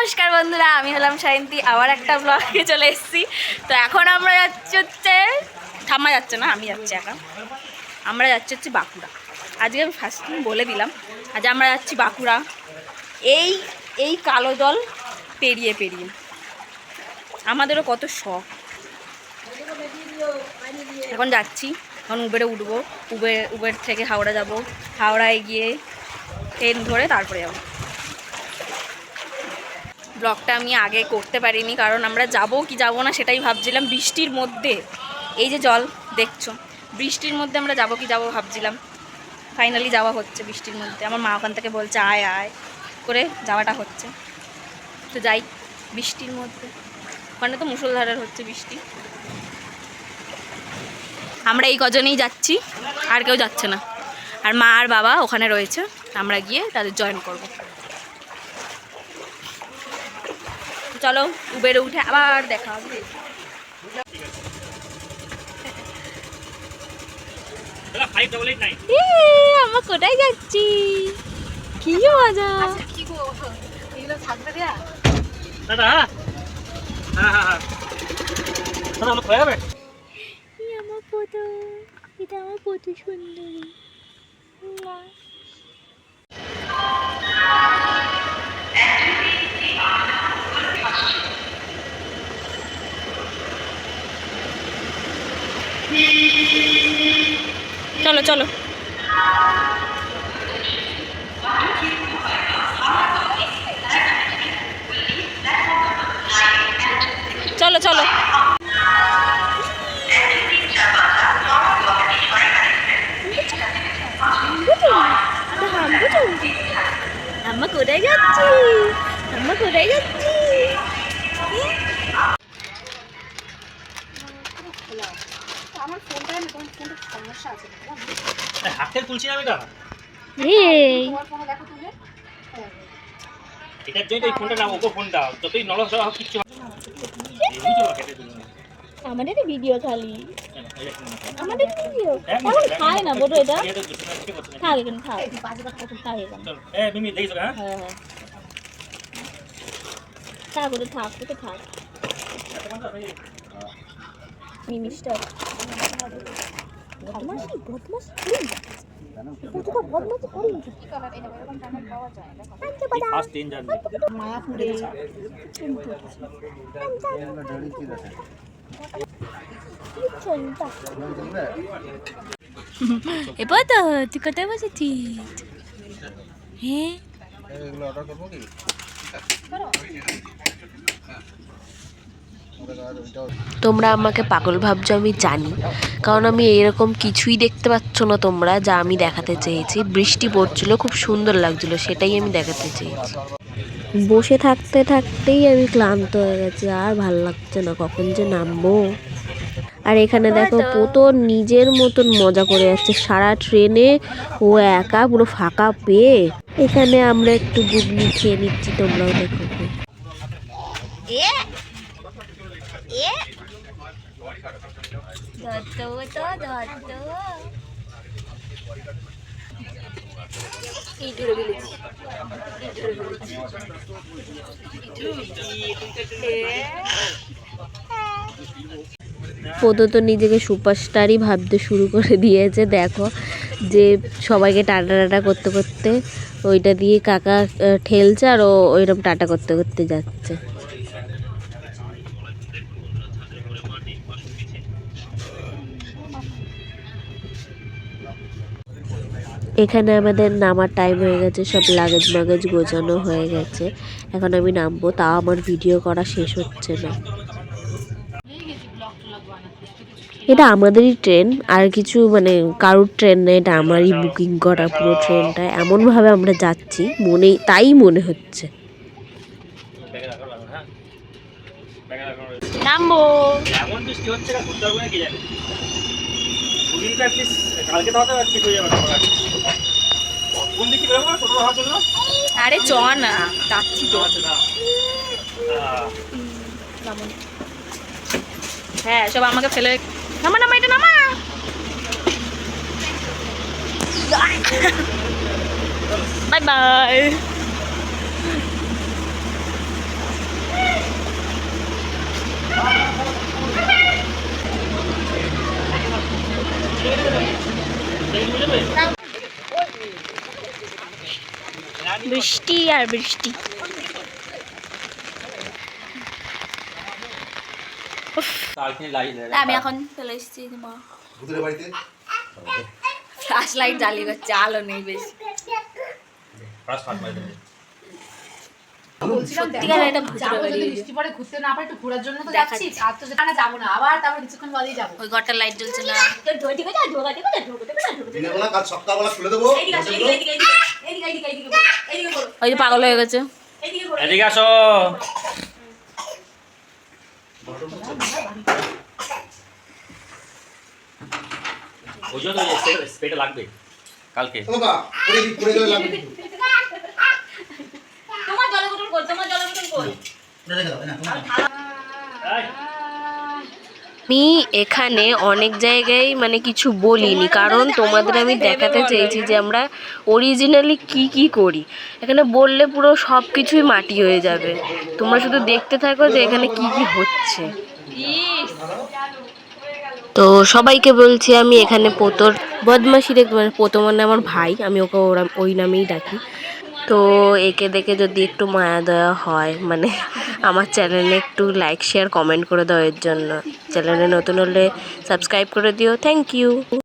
নমস্কার বন্ধুরা, আমি হলাম সায়ন্তী। আবার একটা ব্লগে চলে এসেছি। তো এখন আমরা যাচ্ছি হচ্ছে, ঠাম্মা যাচ্ছে না, আমি যাচ্ছি। এখন আমরা যাচ্ছি হচ্ছে বাঁকুড়া। আজকে আমি ফার্স্ট বলে দিলাম, আজ আমরা যাচ্ছি বাঁকুড়া। এই এই কালো জল পেরিয়ে পেরিয়ে আমাদেরও কত শখ। এখন যাচ্ছি, এখন উবেরে উঠবো। উবের থেকে হাওড়া যাব, হাওড়ায় গিয়ে ট্রেন ধরে তারপরে যাবো। ব্লগটা আমি আগে করতে পারিনি, কারণ আমরা যাব কি যাব না সেটাই ভাবছিলাম। বৃষ্টির মধ্যে, এই যে জল দেখছো, বৃষ্টির মধ্যে আমরা যাব কি যাব ভাবছিলাম। ফাইনালি যাওয়া হচ্ছে বৃষ্টির মধ্যে। আমার মা ওখান থেকে বলছে আয় আয় করে যাওয়াটা হচ্ছে। তো যাই বৃষ্টির মধ্যে, ওখানে তো মুষলধারের হচ্ছে বৃষ্টি। আমরা এই কজনেই যাচ্ছি, আর কেউ যাচ্ছে না। আর মা আর বাবা ওখানে রয়েছে, আমরা গিয়ে তাদের জয়েন করব। চলো উবেরে উঠে আবার দেখা হবে। আমরা কোথায় যাচ্ছি, কি মজা। আমার ফটো, এটা আমার ফটো সুন্দরী। চলো চলো চলো চলো। আমরা কোথায় যাচ্ছি, আমরা কোথায় যাচ্ছি। আমার ফোনটা না, তোমার ফোনটা সমস্যা আছে। হাতে তুলছি আমি এটা। এই তোমার ফোন দেখো তুমি। এটার জন্য এই ফোনটা না, ওকো ফোনটা যতই নরস হোক কিছু আমাদের ভিডিও খালি, আমাদের ভিডিও এখন খায় না বড়। এটা খাও, এখানে খাও, খাও এখানে। এই মিমি দেখিস না? হ্যাঁ হ্যাঁ, থাক ওটা, থাক ওটা, থাক মিমিস্টার। বদমাশি বদমাশি করি, কতটা বদমাশি করি। কি কালার এটা এরকম টানা পাওয়া যায় না। ফার্স্ট দিন জানি মায়াপুরে এবার তো তুই কোথায় বসেছিস? হ্যাঁ তোমরা আমাকে পাগল ভাবছো আমি জানি, কারণ আমি এরকম কিছুই দেখতে পাচ্ছ না তোমরা যা আমি দেখাতে চেয়েছি। বৃষ্টি পড়ছিল, খুব সুন্দর লাগছিল, সেটাই আমি দেখাতে চেয়েছি। বসে থাকতে থাকতেই আমি ক্লান্ত হয়ে গেছি, আর ভাল লাগছে না, কখন যে নামবো। আর এখানে দেখো পোতো নিজের মতন মজা করে যাচ্ছে সারা ট্রেনে, ও একা পুরো ফাঁকা পেয়ে। এখানে আমরা একটু গুগলি খেয়ে নিচ্ছি, তোমরাও দেখো। পোতো তো নিজেকে সুপারস্টারই ভাবতে শুরু করে দিয়েছে। দেখো যে সবাইকে টাটা টাটা করতে করতে ওইটা দিয়ে কাকা ঠেলছে, আর ও ওইরকম টাটা করতে করতে যাচ্ছে। এখানে আমাদের নামার টাইম হয়ে গেছে, সব লাগেজ মাগেজ গোছানো হয়ে গেছে। এখন আমি নামবো, তাও আমার ভিডিও করা শেষ হচ্ছে না। এটা আমাদেরই ট্রেন, আর কিছু মানে কারোর ট্রেন না, এটা আমারই বুকিং করা পুরো ট্রেনটা। এমনভাবে আমরা যাচ্ছি তাই মনে হচ্ছে। নামবো। আরে চ না, যাচ্ছি তো। হ্যাঁ সব আমাকে ফেলে। নামা নামা, এটা নামা। Bye bye. বৃষ্টি আর বৃষ্টি। আমি এখন চলে এসেছি ফ্ল্যাশ লাইট জ্বালিয়ে করছে, আলো নেই বেশি। সত্যিকার এটা বৃষ্টি পরে ঘুরতে না পারে একটু ঘোরার জন্য তো যাচ্ছি, আর তো যেখানে যাবো না, আবার তারপর কিছুক্ষণ বাদেই যাবো। ওই ঘরটার লাইট জ্বলছে না। ওই যে পাগল হয়ে গেছে। এদিকে আসো। ওই জন্য স্প্রেটা লাগবে কালকে। তোমার জলের বোতল কই? তোমার জলের বোতল কই? আমি এখানে অনেক জায়গায় মানে কিছু বলিনি, কারণ তোমাদের আমি দেখাতে চেয়েছি যে আমরা অরিজিনালি কি করি। এখানে বললে পুরো সব কিছুই মাটি হয়ে যাবে, তোমরা শুধু দেখতে থাকো যে এখানে কি হচ্ছে। তো সবাইকে বলছি আমি এখানে পোতর বদমাশি দেখতে, মানে পোতো মানে আমার ভাই, আমি ওকে ওই নামেই ডাকি। তো একে দেখে যদি একটু মায়া দয়া হয়, মানে আমার চ্যানেলে একটু লাইক শেয়ার কমেন্ট করে দাও। এর জন্য চ্যানেলে নতুন হলে সাবস্ক্রাইব করে দিও। Thank you.